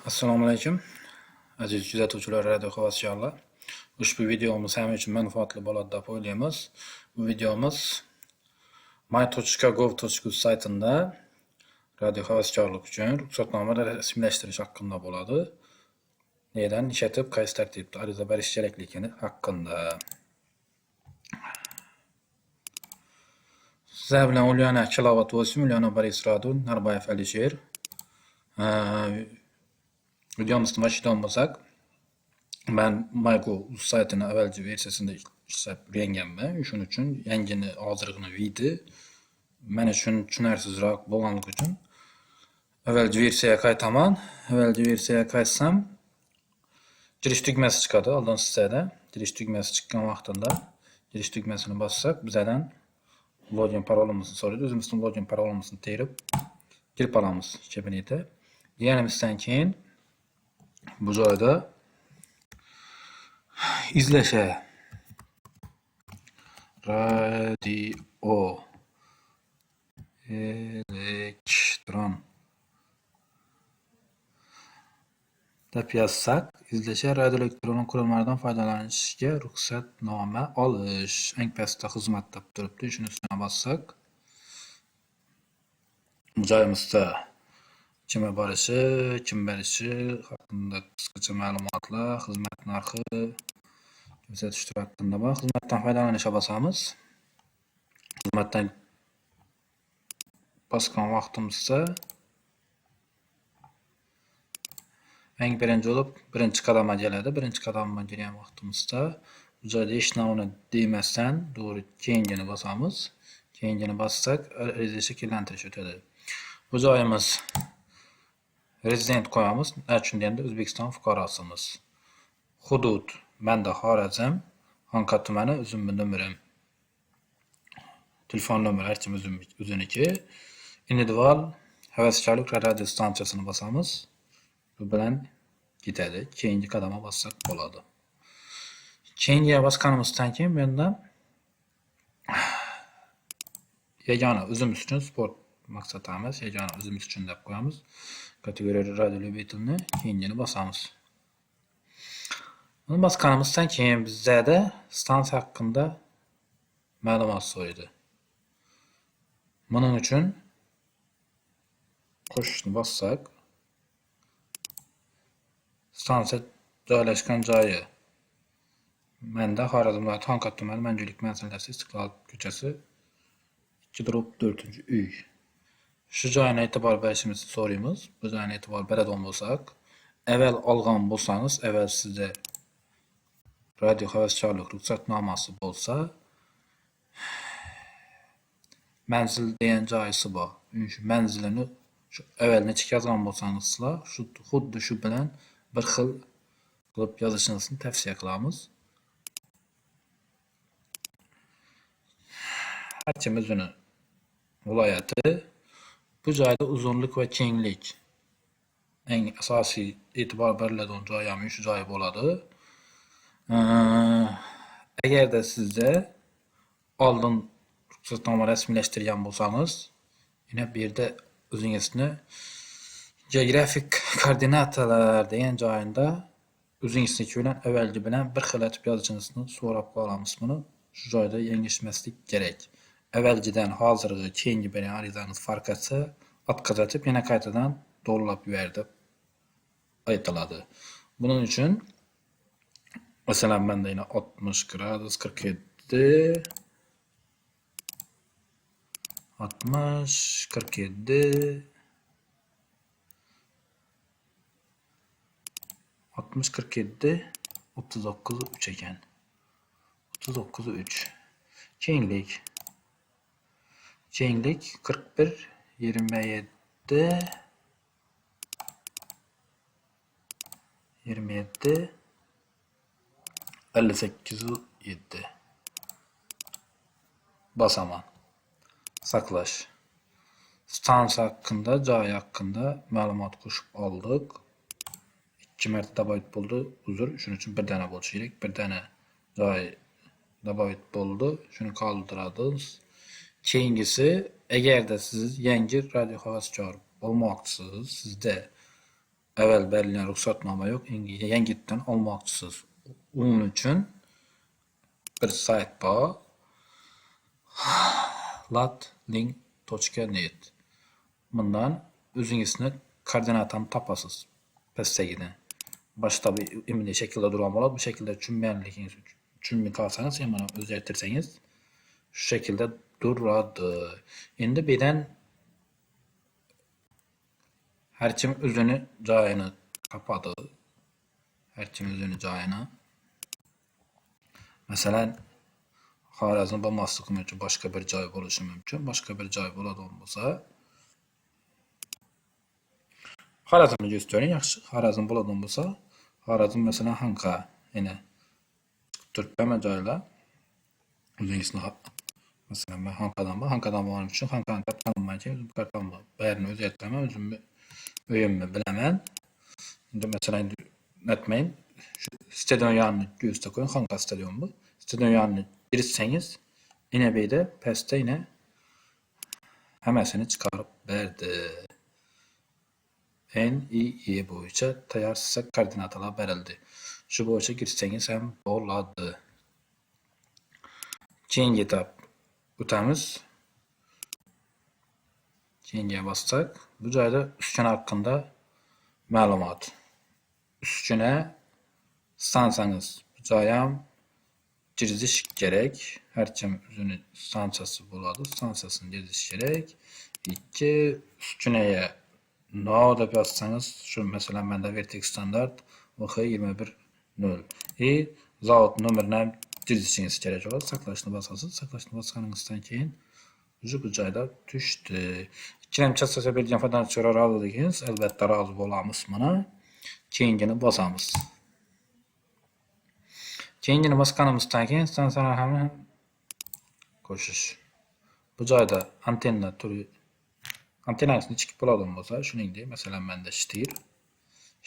Assalomu alaykum. Aziz kuzatuvchilar, radio havaskorlar. Ushbu videomiz hamma uchun manfaatli bo'ladi deb o'ylaymiz. Bu videomiz my.gov.uz saytida radio havaskorlik uchun ruxsatnoma rasmiylashtirish haqida bo'ladi. Nedan ishlatib, qaysi tartibda ariza berish kerakligini haqida. Sizlar bilan Ulyana Kilovat bo'lsin, Ulyana Boris Radun, Narbayev Alisher. Videomizni başlayalım olsak, ben my.gov saytini evvelci versiyasında ishlab o'rganganman. Shuning uchun yangini hozirgina video men uchun tushunarsizoq bo'lganligi uchun evvelci versiyaga qaytaman. Evvelci versiyaga qaytsam, girish tugmasi chiqadi oldin sizda. Girish tugmasi chiqqan vaqtida girish tugmasini bossak, bizdan login parolimizni so'raydi. O'zimizning login parolimizni terib kirib olamiz kabinetga. Deganimizdan keyin bu joyda izlasha radio elektron deb yozsak, izlasha radio elektron qurilmalaridan foydalanishga ruxsatnoma olish. Eng pastda xizmat deb turibdi. Shuni ustiga bossak, bu joyimizda kim borishi, kim berishi haqida qisqacha ma'lumotlar, xizmat narxi, ko'rsatish turi haqida bor. Xizmatdan foydalanishga bosamiz. Xizmatdan bosgan vaqtimizda eng birinchi bo'lib birinchi qadamga keladi. Birinchi qadamga kelgan vaqtimizda bu joyda hech narsani demasdan to'g'ri keyingini bosamiz. Keyingini bossak, ariza shakllantirish o'tadi. Bu joyimiz rezident qo'yamiz. Uchun endi O'zbekiston fuqarosimiz. Hudud menda Xorazm, Xonqa tumani, o'zimni nomerim. Telefon nomeri archim o'ziniki. Individual havaskorlik radio stansiyasini bosamiz. Bu bilan ketadi. Keyingi qadamga bossak bo'ladi. Keyingi bosganimizdan keyin menda yagona o'zimiz uchun sport maqsadimiz, yagona o'zimiz uchun deb qo'yamiz. Kategoriya radio любительni keyingini bosamiz. Buni bosganimizdan keyin bizda stansiya haqida ma'lumot so'raydi. Buning uchun qo'shishni bossak, stansiya joylashgan joyi menda Xorazm viloyati Xonqa tumani Mangulik manzilasi Istiqlol ko'chasi 2-4-uy. Şu joyini e'tibor berishimizni so'raymiz. Bu joyini e'tibor beradigan bo'lsak, avval olgan bo'lsangiz, avval sizda radio havaskorlik ruxsatnomasi bo'lsa, manzil degan joyisi bor. Shu manzilini shu avval necha yozgan bo'lsangizlar, xuddi shu bilan bir xil qilib yozishingizni tavsiya qilamiz. Archimizni viloyati. Bu joyda uzunlik va kenglik eng asosiy e'tibor beriladigan joy ham shu joy bo'ladi. Agarda sizda oldin ruxsatnoma rasmiylashtirgan bo'lsangiz, yana bu yerda o'zingizni geografik koordinatalar degan joyida o'zingizniki bilan avvalgi bilan bir xil etib yozishingizni so'rab qolamiz buni. Shu joyda yanglishmaslik kerak. Avvalgidan hozirgi keyingi bergan arizangiz farq etsa, o'tkazib yana qaytadan to'g'rilab yuber deb aytiladi. Buning uchun masalan menda yana 60 gradus 47 60 47 60 47 39 3 ekan. 39 3. Kenglik 41 27 27 58 7. Basaman. Saqlash. Stansiya haqida, joy haqida ma'lumot qo'shib oldik. 2 marta daboyit bo'ldi. Uzr, shuning uchun bir dana bo'lishi kerak. Bir dana joy daboyit bo'ldi. Shuni qoldiramiz. Keyingisi, agarda siz yangi radio havaskor bo'lmoqchisiz, sizda evvel belirlenen ruhsatnoma yok. Yangitdan almoqchisiz. Onun uchun bir sayt bor. latlink.net. Bundan o'zingizni koordinatani topasiz. Pastdagidan. Boshqa bir imli shaklda turgan bo'ladi. Bu shaklda tushunmaganligingiz uchun tushunmay qolsangiz, ham mana o'zgartirsangiz shu shaklda turadi. Endi bu yerdan har kim o'zini joyini topadi. Har kim o'zini joyini. Masalan, Xorazm bo'lmasligi uchun boshqa bir joy bo'lishi mumkin. Boshqa bir joy bo'ladigan bo'lsa, Xorazmni göstərin yaxshi. Xorazm bo'ladigan bo'lsa, Xorazm masalan Xanqa, yana turibman joylar. O'zingizni masalan men Xanqadan bo'lganim uchun Xanqani tanımayınca o'zim kartam bor. Bayarini o'zgartiraman, o'zimni uyimni bilaman. Endi masalan netmeyin, shu stadion yonini ko'zda qo'ying, Xanqa stadion bu. Stadion yonini kirsangiz, yine bu yerda pastda yine hammasini chiqarib berdi. NIE bo'yicha tayyor sizga koordinatalar berildi. Shu bo'yicha kirsangiz ham bo'ladi. Keyingi etap o'tamiz. Keyingiga bossak, bu joyda uskuna haqida ma'lumot. Uskuna stansiyangiz. Bu joy ham chizish kerak. Har kim o'zini stansiyasi bo'ladi. Stansiyasini chizish kerak. 2 uskunaga no deb yozsangiz, shu masalan menda Vertex standart VH210 zavod nomerini ham chizishingiz kerak bo'ladi. Saqlashni bosasiz. Saqlashni bosganingizdan keyin bu joyda tushdi. Ikkilamchi asosiy bergan foydalanuvchilar rozi degansiz, albatta rozi bo'lamiz. Mana keyingini bosamiz. Keyingini bosganimizdan keyin stansiyalar ham qo'shish. Bu joyda antenna turi, antennasini chiqib bo'ladigan bo'lsa, shuningdek, masalan menda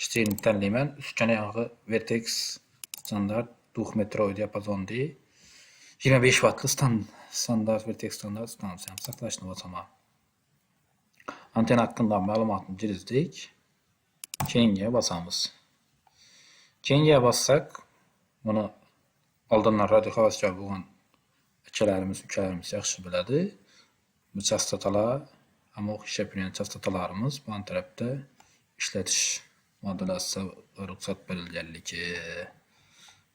shtirni tanlayman. Uskuna yog'i Vertex standart 2 metro diapazonli 25 wattli standart Vertex standart stansiyam. Saqlashni bosaman. Antenna haqida ma'lumotni chizdik. Keyingiga bosamiz. Keyingiga bossak, buni oldindan radio havaskor bo'lgan akalarimiz, ukalarimiz yaxshi biladi. Bu chastotalar ama o'xshab yurgan chastotalarimiz bu tarafda ishlatish modulasi ruxsat berilganligi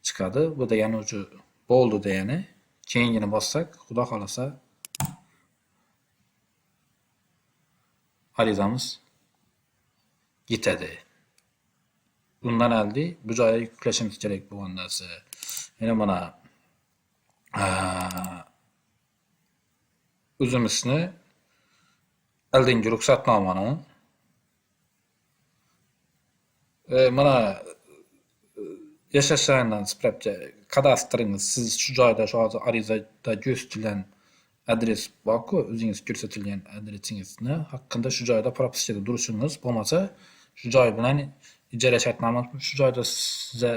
chiqadi. Bu degani uchi bo'ldi degani. Keyingini bossak, xudo xolasa arizamiz yetadi. Bundan aldi bu joyga yuklashimiz kerak bo'lgan narsa. Yana mana o'zimizni aldingi ruxsatnomani mana yashash joyidan sifatga kadastringiz, siz shu joyda shu hozir arizada ko'rsatilgan adres borku, o'zingiz ko'rsatilgan adresingizni haqida shu joyda propiskada turishingiz bo'lmasa, shu joy bilan ijara shartnoma shu joyda sizga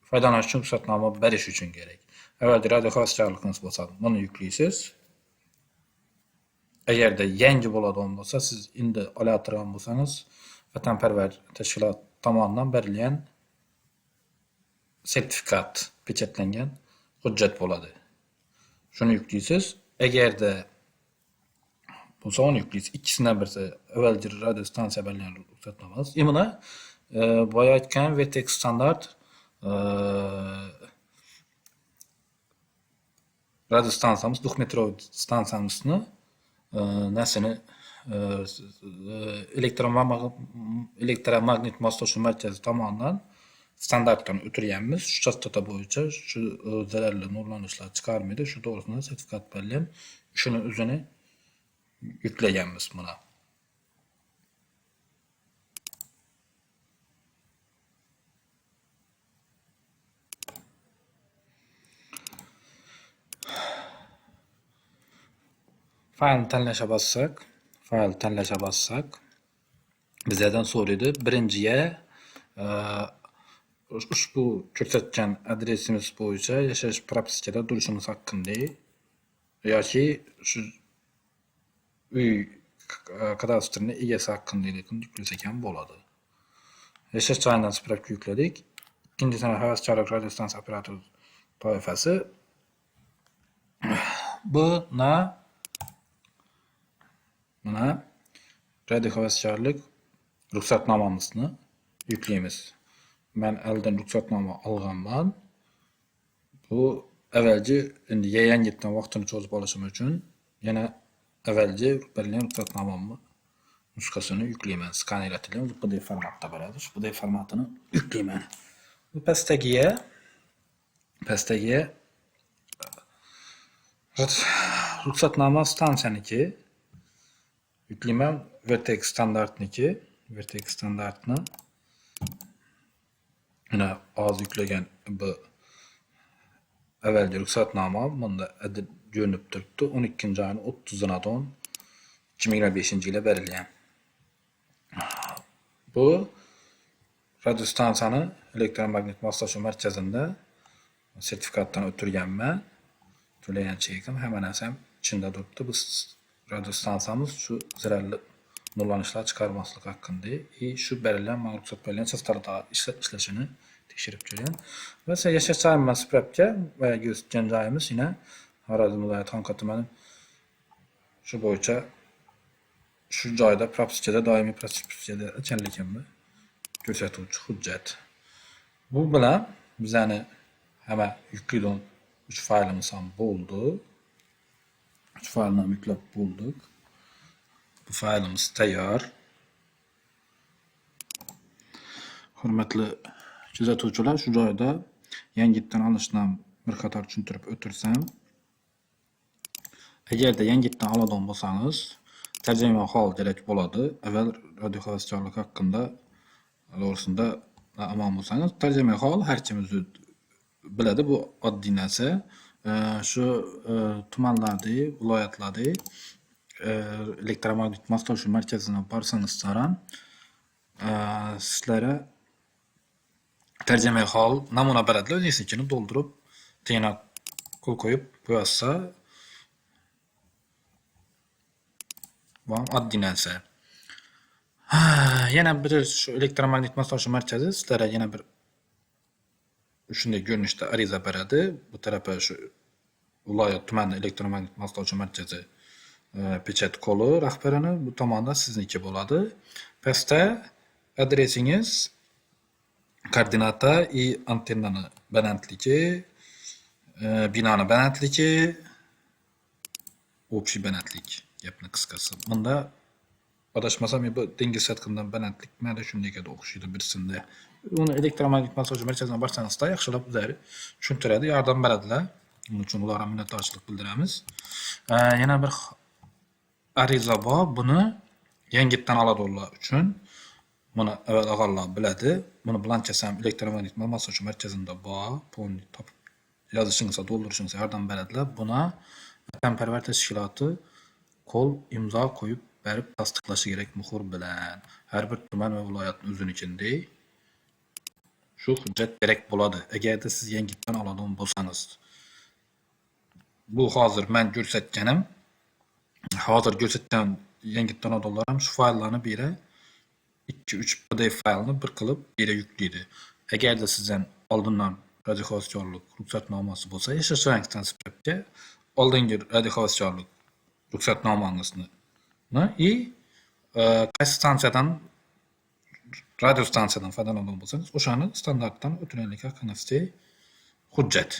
foydalanish uchun ruxsatnoma berish uchun kerak. Avvalgi radio xavfsizligingiz bo'lsa, buni yuklaysiz. Agarda yangi bo'ladigan bo'lsa, siz endi olayotgan bo'lsangiz, vatanparvar tashkilot tomonidan berilgan sertifikat, pechatlangan hujjat bo'ladi. Shuni yuklaysiz. Agarda bo'lsa, uni yuklaysiz. Ikkisidan birisi avvalgi radio stansiya berilgan ruxsatnomangiz. Mana boya aytgan Vertex standart radio stansiyamiz, 2 metro stansiyamizni narsani elektromagnet moslashuv markazi tomonidan standartdan o'tirganmiz. Shu chastota bo'yicha shu zararli nurlanishlar chiqarmaydi. Shu to'g'risida sertifikat berilgan. Shuni o'zini yuklaganmiz buni. Fayl tanlasha bossak, bizlardan so'raydi. Birinchiga ushbu ko'rsatgan adresimiz bo'yicha yashash propiskada turishimiz haqida yoki shu uy kadastrini egasi haqida yuklasak ham bo'ladi. Yashash joyidan spravka yükledik. İkinci sene havaskorlik radio stansiya operator toifasi. Buna radio havaskorlik ruxsatnomamizni yüklaymiz. Ben elden ruxsatnoma alganman. Bu evvelci endi yangitdan vaqtini cho'zib olishim uchun yana evvelci berilgan ruxsatnomamni nusxasini yuklayman. Skaner etilgan PDF formatda bo'ladi. Shu PDF formatini yuklayman. Bu pastdagiga ruxsatnoma stansiyaniki yuklayman. Vertex standartniki. Vertex standartni yana az yüklegan bu evvelce ruxsatnoma bunda edip görünüp turibdi. 12 ayın 30'unadan 2025-yili berilgan. Bu radio stansiyani elektromagnet moslashuv markazida sertifikatdan o'tirganman. To'lagan chegim hamma narsam ichida turibdi. Biz radio stansiyamiz shu zararli nurlanishlar chiqarmaslik haqida shu berilgan ruxsat berilgan sostavda ishlashini tekshirib ko'rgan. Va yashash joyimiz spravka va ko'rsatgan joyimiz yana Xorazm viloyati Xonqa tumani shu bo'yicha shu joyda propiskada doimiy propiskada ekanligimni ko'rsatuvchi hujjat. Bu bilan bizani hamma yuklaydigan 3 faylimiz ham bo'ldi. 3 faylni yuklab bo'ldik. Bu faylimiz tayyor. Hurmatli kuzatuvchilar, shu joyda yangitdan olishdan bir qator tushuntirib o'tirsam, agarda yangitdan oladigan bo'lsangiz, tarjima hol kerak bo'ladi. Avval radio havaskorlik haqida to'g'risida amon bo'lsangiz, tarjima hol har kim o'zi biladi, bu oddiy narsa. Shu tumanlarda, viloyatlarda elektromagnet moslashuv markazina borsangiz ham sizlarga tarjima hol namuna beradilar. O'zingiznikini doldurib, tena qo'l qo'yib qo'yasa, bu oddiy narsa. Yana bir shu elektromagnet moslashuv markazi sizlarga yana bir shunday ko'rinishda ariza beradi. Bu tarafi shu viloyat tuman elektromagnet moslashuv markazi pechat qo'li rahbarini, bu tomonda sizniki bo'ladi. Pastda adresingiz, koordinata и antennani balandligi, binoni balandligi, общий balandlik gapni qisqasi. Bunda adashmasam bu dengiz sathidan balandlik mana shundayga o'xshaydi birsida. Uni elektromagnet moslashuv markazidan borsangiz yaxshilab o'zlari tushuntiradi, yordam beradilar. Buning uchun ularga minnatdorchilik bildiramiz. Yana bir ariza bor. Buni yangitdan oladiganlar uchun buni avval og'arlar biladi. Buni blanchasi ham elektromagnet moslashuv markazida bor. Buni topib yozishingiz, to'ldirishingiz yordam beradilar. Buni vatanparvar tashkiloti qo'l imzo qo'yib berib tasdiqlashi kerak muhr bilan. Har bir tuman va viloyatning o'zinikidek shu hujjat kerak bo'ladi. Agarda siz yangitdan oladigan bo'lsangiz. Bu hozir men ko'rsatganim, hozir ko'rsatgan yangitdan oladiganlar ham shu fayllarni bera 2-3 PDF faylni bir qilib bera yuklaydi. Agarda sizdan oldindan radio havaskorlik ruxsatnomasi bo'lsa, yashash joyingizdan spravka oldingi radio havaskorlik ruxsatnomangizni qaysi stansiyadan radio stansiyadan foydalanadigan bo'lsangiz, o'shani standartdan o'tganlik haqida hujjat.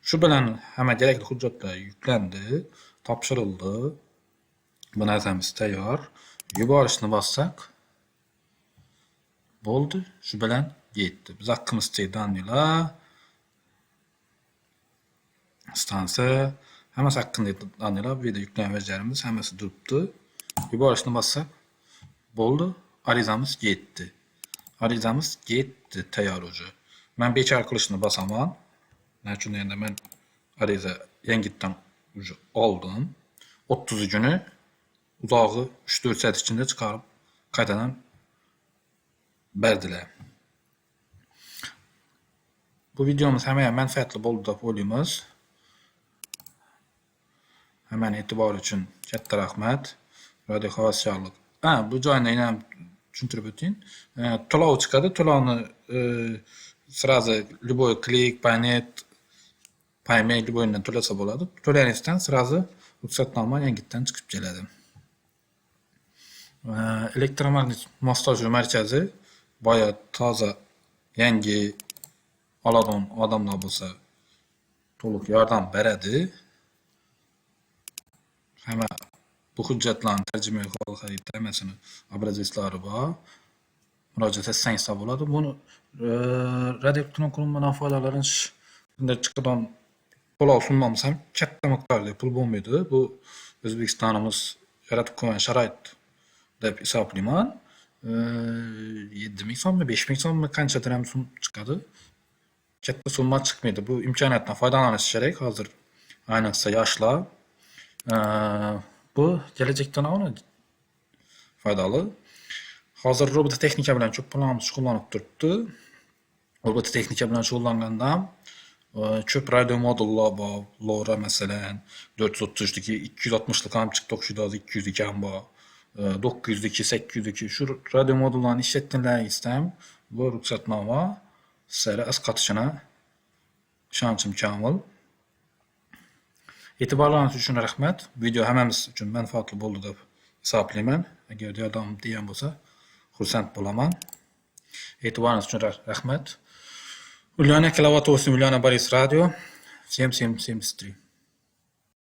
Shu bilan hamma kerakli hujjatlar yuklandi, topshirildi. Bu narsamiz tayyor. Yuborishni bossak bo'ldi. Shu bilan yetdi. Biz haqqimiz daniylar. Stansiya hammasi haqqında daniylar. Bu yerda yuklangan vajlarimiz hammasi turibdi. Yuborishni bossak bo'ldi. Arizamiz yetdi. Arizamiz yetdi, tayyor уже. Men bekor qilishni bosaman. Chunki endi men ariza yangitdan уже oldim. 30 kuni uzog'i 3-4 soat ichida chiqarib qaytadan berdilar. Bu videomiz hammaga manfaatli bo'ldi deb o'ylaymiz. Hammaning e'tibori uchun katta rahmat. Radio havaskorlik. Bu joyni ham tushuntirib o'tayım. To'lov chiqadi. To'lovni сразу любой клик, paynet, payme любойdan to'lasa bo'ladi. To'lanisdan сразу ruxsatnoma yangitdan chiqib keladi. Elektromagnet moslashuvchi markazi boya toza yangi oladigan odamlar bo'lsa to'liq yordam beradi. Hamma bu hujjatlarni tarjima qilib hammasini obrazlari bor. Murojaat etsangiz bo'ladi. Buni radioelektron qurilmadan foydalanish bunday chiqadigan to'lov summamiz ham katta miqdorda pul bo'lmaydi. Bu O'zbekistonimiz yaratib qo'ygan sharoit deb hisoblayman. 7,000 so'mmi, 5,000 so'mmi qanchadir ham sum chiqadi. Katta summa chiqmaydi. Bu imkoniyatdan foydalanish kerak hozir. Ayniqsa yoshlar. Bu kelajakdan foydali. Hozir robototexnika bilan ko'p planimiz shug'ullanib turibdi. Robototexnika bilan shug'ullanganda ham ko'p radio modullar bor. LoRa masalan 432, 260lik ham chiqdi, o'xshaydi, 200lik ham bor. 900'deki, 800'deki şu radyo modullarını işlettiğinizde ham bu ruxsatnoma sizlarga az qatışına ishonchim komil. E'tiborlaringiz uchun rahmat. Video hammamiz uchun manfaatli bo'ldi deb hisoblayman. Agar yordam degan bo'lsa, xursand bo'laman. E'tiboringiz uchun rahmat. Ulyana Kilovatov, Ulyana Boris Radio 7773.